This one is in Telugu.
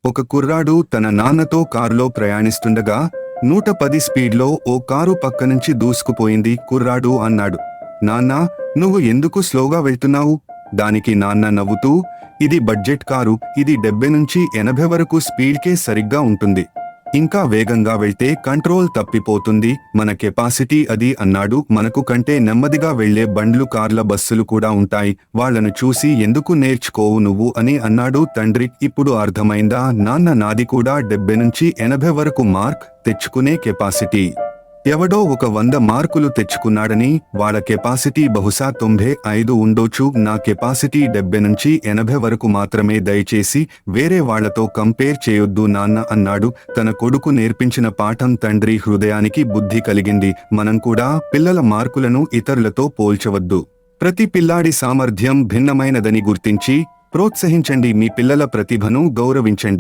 ఒక కుర్రాడు తన నాన్నతో కారులో ప్రయాణిస్తుండగా 110 స్పీడ్లో ఓ కారు పక్కనుంచి దూసుకుపోయింది. కుర్రాడు అన్నాడు, నాన్నా, నువ్వు ఎందుకు స్లోగా వెళ్తున్నావు? దానికి నాన్న నవ్వుతూ, ఇది బడ్జెట్ కారు, ఇది 70 నుంచి 80 వరకు స్పీడ్కే సరిగ్గా ఉంటుంది. ఇంకా వేగంగా వెళ్తే కంట్రోల్ తప్పిపోతుంది, మన కెపాసిటీ అది అన్నాడు. మనకు కంటే నెమ్మదిగా వెళ్లే బండ్లు, కార్ల, బస్సులు కూడా ఉంటాయి, వాళ్లను చూసి ఎందుకు నేర్చుకోవు నువ్వు అని అన్నాడు తండ్రి. ఇప్పుడు అర్థమైందా నాన్న, నాది కూడా 70 నుంచి 80 వరకు మార్క్ తెచ్చుకునే కెపాసిటీ. ఎవడో ఒక 100 మార్కులు తెచ్చుకున్నాడని వాళ్ల కెపాసిటీ బహుశా 95 ఉండొచ్చు. నా కెపాసిటీ 70 నుంచి 80 వరకు మాత్రమే. దయచేసి వేరే వాళ్లతో కంపేర్ చేయొద్దు నాన్న అన్నాడు. తన కొడుకు నేర్పించిన పాఠం తండ్రి హృదయానికి బుద్ధి కలిగింది. మనం కూడా పిల్లల మార్కులను ఇతరులతో పోల్చవద్దు. ప్రతి పిల్లాడి సామర్థ్యం భిన్నమైనదని గుర్తించి ప్రోత్సహించండి. మీ పిల్లల ప్రతిభను గౌరవించండి.